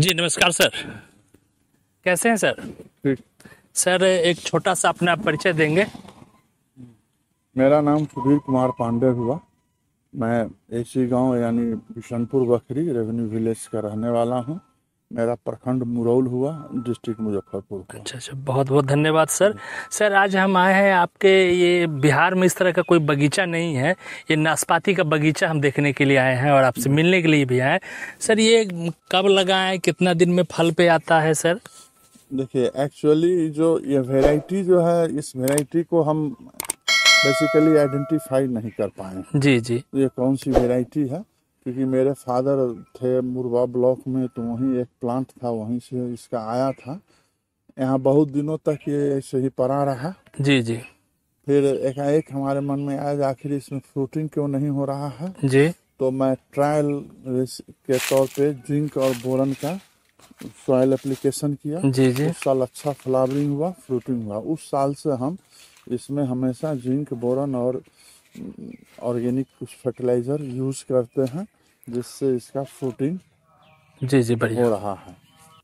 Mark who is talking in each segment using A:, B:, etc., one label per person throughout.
A: जी नमस्कार सर। कैसे हैं सर?
B: ठीक।
A: सर एक छोटा सा अपना परिचय देंगे?
B: मेरा नाम सुधीर कुमार पांडे हुआ। मैं एसी गांव यानी बिशनपुर बखरी रेवेन्यू विलेज का रहने वाला हूं। मेरा प्रखंड मुरौल हुआ, डिस्ट्रिक्ट मुजफ्फरपुर हुआ।
A: अच्छा, बहुत बहुत धन्यवाद सर। सर आज हम आए हैं आपके ये बिहार में इस तरह का कोई बगीचा नहीं है, ये नाशपाती का बगीचा हम देखने के लिए आए हैं और आपसे मिलने के लिए भी आए हैं। सर ये कब लगाएं, कितना दिन में फल पे आता है सर?
B: देखिए, एक्चुअली जो ये वैरायटी जो है, इस वैरायटी को हम बेसिकली आइडेंटिफाई नहीं कर पाए।
A: जी जी।
B: ये कौन सी वैरायटी है, क्योंकि मेरे फादर थे मुरबा ब्लॉक में, तो वहीं एक प्लांट था, वहीं से इसका आया था। यहाँ बहुत दिनों तक ये ऐसे ही पड़ा रहा।
A: जी जी।
B: फिर एकाएक हमारे मन में आया आखिर इसमें फ्रूटिंग क्यों नहीं हो रहा है।
A: जी।
B: तो मैं ट्रायल के तौर पे जिंक और बोरन का सॉइल एप्लीकेशन किया।
A: जी जी।
B: उस साल अच्छा फ्लावरिंग हुआ, फ्रूटिंग हुआ। उस साल से हम इसमें हमेशा जिंक, बोरन और ऑर्गेनिक कुछ फर्टिलाइजर यूज करते हैं, जिससे इसका फ्रूटिंग
A: जी जी बढ़िया
B: हो रहा है।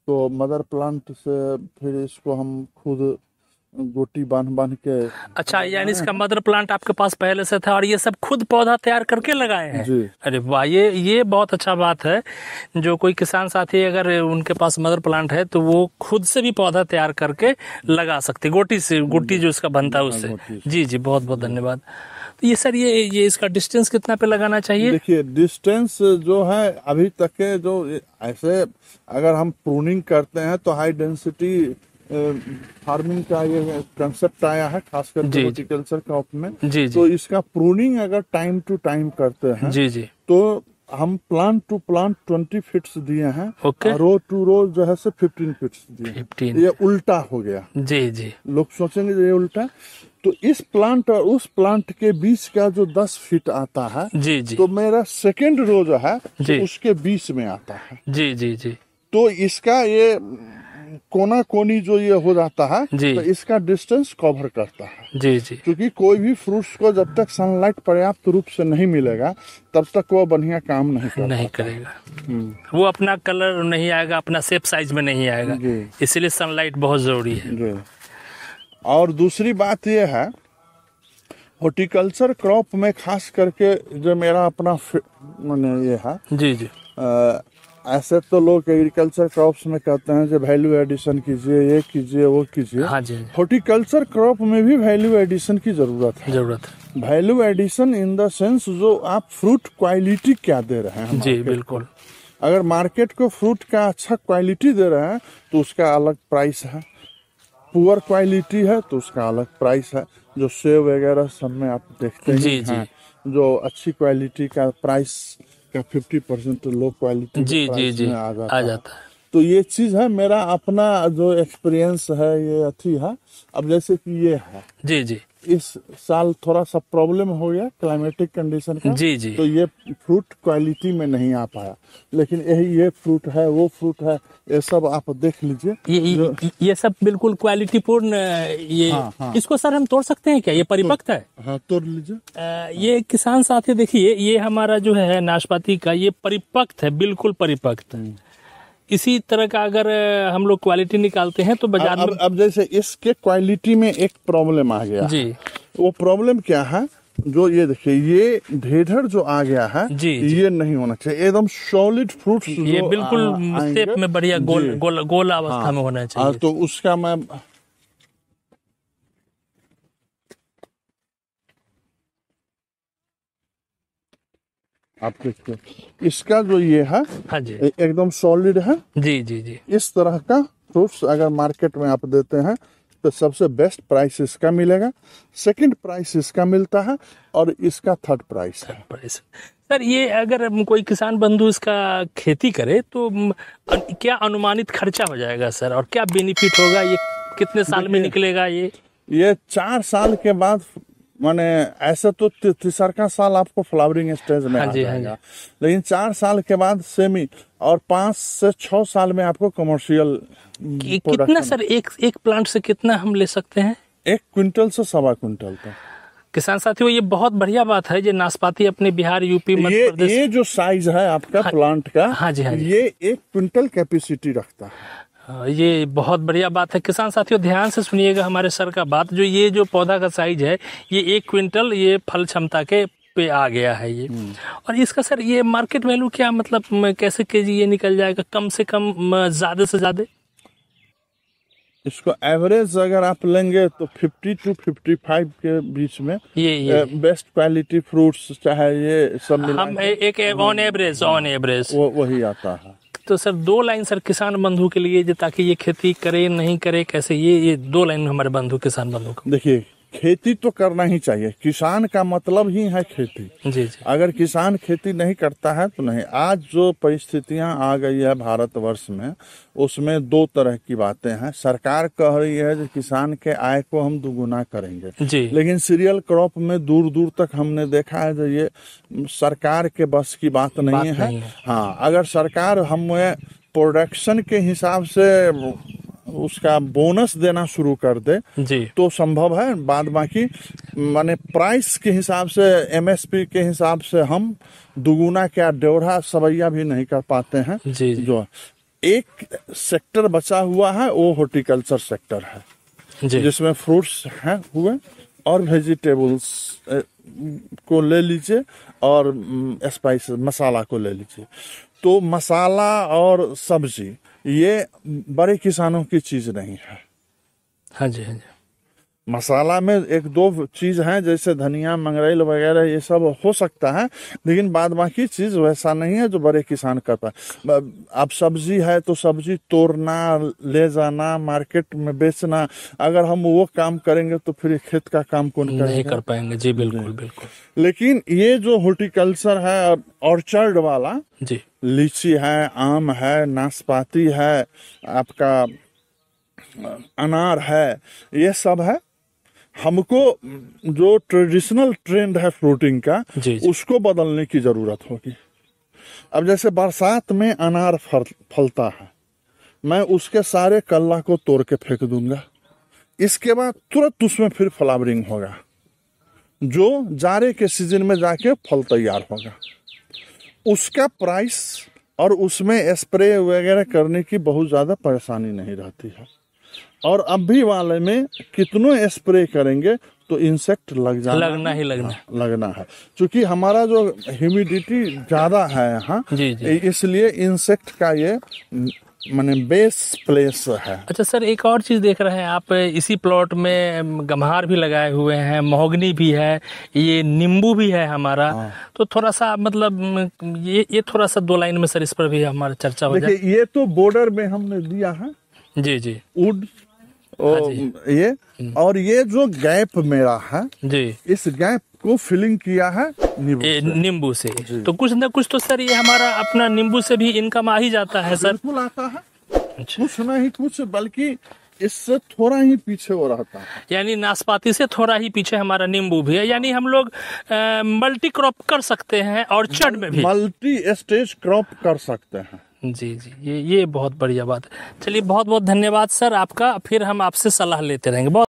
B: तो मदर प्लांट से फिर इसको हम खुद गोटी बांध बांध के।
A: अच्छा, यानी इसका मदर प्लांट आपके पास पहले से था और ये सब खुद पौधा तैयार करके लगाए हैं?
B: जी।
A: अरे वाह, ये बहुत अच्छा बात है। जो कोई किसान साथी अगर उनके पास मदर प्लांट है तो वो खुद से भी पौधा तैयार करके लगा सकते, गोटी जो इसका बनता है उससे। जी जी, बहुत बहुत धन्यवाद। तो ये सर ये इसका डिस्टेंस कितना पे लगाना चाहिए?
B: देखिए, डिस्टेंस जो है अभी तक के जो ऐसे अगर हम प्रूनिंग करते हैं तो हाई डेंसिटी फार्मिंग का ये कंसेप्ट आया है, खासकर हॉर्टिकल्चर क्रॉप में।
A: जी
B: तो इसका प्रूनिंग अगर टाइम टू टाइम करते हैं
A: जी जी,
B: तो हम प्लांट टू प्लांट 20 फीट्स दिए हैं।
A: ओके।
B: रो टू रो जो है से 15 फीट्स दिए।
A: 15।
B: ये उल्टा हो गया।
A: जी जी।
B: लोग सोचेंगे ये उल्टा। तो इस प्लांट और उस प्लांट के बीच का जो 10 फीट आता है,
A: जी जी,
B: तो मेरा सेकेंड रो जो है
A: जी
B: तो उसके बीच में आता है।
A: जी जी जी।
B: तो इसका ये कोना कोनी जो ये हो जाता है,
A: जी।
B: तो इसका डिस्टेंस कवर करता है।
A: जी जी।
B: क्योंकि कोई भी फ्रूट्स को जब तक सनलाइट पर्याप्त रूप से नहीं मिलेगा तब तक वो बढ़िया काम नहीं
A: करेगा। वो अपना कलर नहीं आएगा, अपना शेप साइज में नहीं आएगा, इसलिए सनलाइट बहुत जरूरी है।
B: जी। और दूसरी बात ये है, हॉर्टिकल्चर क्रॉप में खास करके जो मेरा अपना मैंने ये है।
A: जी जी।
B: ऐसे तो लोग एग्रीकल्चर क्रॉप्स में कहते हैं जो वैल्यू एडिशन कीजिए, ये कीजिए, वो कीजिए।
A: हाँ जी।
B: हॉर्टिकल्चर क्रॉप में भी वैल्यू एडिशन की जरूरत है। Value addition in the sense जो आप फ्रूट क्वालिटी क्या दे रहे हैं।
A: जी बिल्कुल।
B: अगर मार्केट को फ्रूट का अच्छा क्वालिटी दे रहे हैं तो उसका अलग प्राइस है। पुअर क्वालिटी है तो उसका अलग प्राइस है। जो सेब वगैरह सब में आप देखते हैं, जो अच्छी क्वालिटी का प्राइस का 50% लो क्वालिटी प्राइस में आ जाता है। तो ये चीज है, मेरा अपना जो एक्सपीरियंस है ये अच्छी है। अब जैसे कि ये है,
A: जी जी,
B: इस साल थोड़ा सा प्रॉब्लम हो गया क्लाइमेटिक कंडीशन का।
A: जी जी।
B: तो ये फ्रूट क्वालिटी में नहीं आ पाया, लेकिन ये फ्रूट है, वो फ्रूट है, ये सब आप देख लीजिए।
A: ये सब बिल्कुल क्वालिटी पूर्ण। ये हाँ। इसको सर हम तोड़ सकते हैं क्या? ये परिपक्व है?
B: हाँ, तोड़ लीजिए।
A: ये किसान साथी देखिए, ये हमारा जो है नाशपाती का ये परिपक्व है, बिल्कुल परिपक्व। इसी तरह का अगर हम लोग क्वालिटी निकालते हैं तो बाजार में। अब
B: जैसे इसके क्वालिटी में एक प्रॉब्लम आ गया
A: जी।
B: वो प्रॉब्लम क्या है? जो ये देखिए, ये ढेढ़र जो आ गया है,
A: जी,
B: ये नहीं होना चाहिए। एकदम सॉलिड फ्रूट्स,
A: ये बिल्कुल शेप में बढ़िया गोल अवस्था में होना चाहिए।
B: तो उसका मैं आप देखिए, इसका जो ये है,
A: हाँ जी,
B: एकदम सॉलिड है।
A: जी जी जी।
B: इस तरह का फ्रूट्स अगर मार्केट में आप देते हैं तो सबसे बेस्ट प्राइस इसका मिलेगा, सेकंड प्राइस इसका मिलता है, और इसका थर्ड प्राइस है।
A: सर ये अगर कोई किसान बंधु इसका खेती करे तो क्या अनुमानित खर्चा हो जाएगा सर, और क्या बेनिफिट होगा? ये कितने साल में निकलेगा?
B: ये 4 साल के बाद, माने ऐसे तो तीसरा साल आपको फ्लावरिंग स्टेज में आ जाएगा, लेकिन 4 साल के बाद सेमी, और 5 से 6 साल में आपको कमर्शियल।
A: कितना सर एक प्लांट से कितना हम ले सकते हैं?
B: 1 क्विंटल से 1.25 क्विंटल तक।
A: किसान साथियों, ये बहुत बढ़िया बात है, जो नाशपाती अपने बिहार, यूपी, मध्य प्रदेश।
B: ये जो साइज है आपका प्लांट का,
A: हाँ जी, हाँ जी,
B: ये 1 क्विंटल कैपेसिटी रखता है।
A: ये बहुत बढ़िया बात है। किसान साथियों ध्यान से सुनिएगा हमारे सर का बात, जो ये जो पौधा का साइज है ये 1 क्विंटल ये फल क्षमता के पे आ गया है ये। और इसका सर ये मार्केट वैल्यू क्या, मतलब कैसे केजी ये निकल जाएगा, कम से कम ज्यादा से ज्यादा?
B: इसको एवरेज अगर आप लेंगे तो 50 to 55 के बीच में
A: ये
B: बेस्ट क्वालिटी फ्रूट्स चाहे ये सब मिला
A: हम एक ऑन एवरेज
B: वही आता है।
A: तो सर 2 लाइन सर किसान बंधु के लिए, जो ताकि ये खेती करे नहीं करे कैसे, ये 2 लाइन हमारे बंधु, किसान बंधु को।
B: देखिए, खेती तो करना ही चाहिए, किसान का मतलब ही है खेती।
A: जी जी।
B: अगर किसान खेती नहीं करता है तो नहीं। आज जो परिस्थितियां आ गई है भारतवर्ष में, उसमें 2 तरह की बातें हैं। सरकार कह रही है कि किसान के आय को हम दुगुना करेंगे
A: जी।
B: लेकिन सीरियल क्रॉप में दूर दूर तक हमने देखा है कि ये सरकार के बस की बात नहीं है। हाँ, अगर सरकार हमें प्रोडक्शन के हिसाब से उसका बोनस देना शुरू कर दे
A: जी
B: तो संभव है। बाद बाकी माने प्राइस के हिसाब से, एमएसपी के हिसाब से हम दुगुना क्या 1.5 सवैया भी नहीं कर पाते हैं।
A: जी जी।
B: जो एक सेक्टर बचा हुआ है वो हॉर्टिकल्चर सेक्टर है
A: जी।
B: जिसमें फ्रूट्स हैं हुए और वेजिटेबल्स को ले लीजिए और स्पाइस मसाला को ले लीजिए। तो मसाला और सब्जी ये बड़े किसानों की चीज नहीं है।
A: हाँ जी, हाँ जी।
B: मसाला में 1-2 चीज हैं जैसे धनिया, मंगरेल वगैरह, ये सब हो सकता है, लेकिन बाद बाकी चीज वैसा नहीं है जो बड़े किसान करता है। अब सब्जी है तो सब्जी तोड़ना, ले जाना, मार्केट में बेचना, अगर हम वो काम करेंगे तो फिर खेत का काम कौन करेगा?
A: नहीं कर पाएंगे। जी बिल्कुल बिल्कुल।
B: लेकिन ये जो हॉर्टिकल्चर है, ऑर्चर्ड वाला,
A: जी,
B: लीची है, आम है, नाशपाती है, आपका अनार है, ये सब है। हमको जो ट्रेडिशनल ट्रेंड है फ्रूटिंग का,
A: जी, जी।
B: उसको बदलने की जरूरत होगी। अब जैसे बरसात में अनार फलता है, मैं उसके सारे कल्ला को तोड़ के फेंक दूंगा, इसके बाद तुरंत उसमें फिर फ्लावरिंग होगा, जो जाड़े के सीजन में जाके फल तैयार होगा। उसका प्राइस और उसमें स्प्रे वगैरह करने की बहुत ज़्यादा परेशानी नहीं रहती है। और अभी वाले में कितनों स्प्रे करेंगे तो इंसेक्ट लगना है, क्योंकि हमारा जो ह्यूमिडिटी ज़्यादा है यहाँ, इसलिए इंसेक्ट का ये माने बेस प्लेस है।
A: अच्छा सर, एक और चीज देख रहे हैं आप, इसी प्लॉट में गम्हार भी लगाए हुए हैं, महोगनी भी है, ये नींबू भी है हमारा। तो थोड़ा सा मतलब ये थोड़ा सा 2 लाइन में सर इस पर भी हमारा चर्चा हो जाए।
B: देखिए, ये तो बॉर्डर में हमने दिया है।
A: जी जी।
B: वुड ये, और ये जो गैप मेरा है
A: जी, इस
B: गैप को फिलिंग किया है
A: नींबू से। तो कुछ न कुछ तो सर ये हमारा अपना नींबू से भी इनकम आ ही जाता है सर।
B: बिल्कुल आता है। अच्छा। कुछ नहीं कुछ, बल्कि इससे थोड़ा ही पीछे हो रहता है।
A: यानी नाशपाती से थोड़ा ही पीछे हमारा नींबू भी है। यानी हम लोग मल्टी क्रॉप कर सकते हैं, ऑर्चर्ड में भी
B: मल्टी स्टेज क्रॉप कर सकते हैं।
A: जी जी, ये बहुत बढ़िया बात है। चलिए, बहुत बहुत धन्यवाद सर आपका। फिर हम आपसे सलाह लेते रहेंगे। बहुत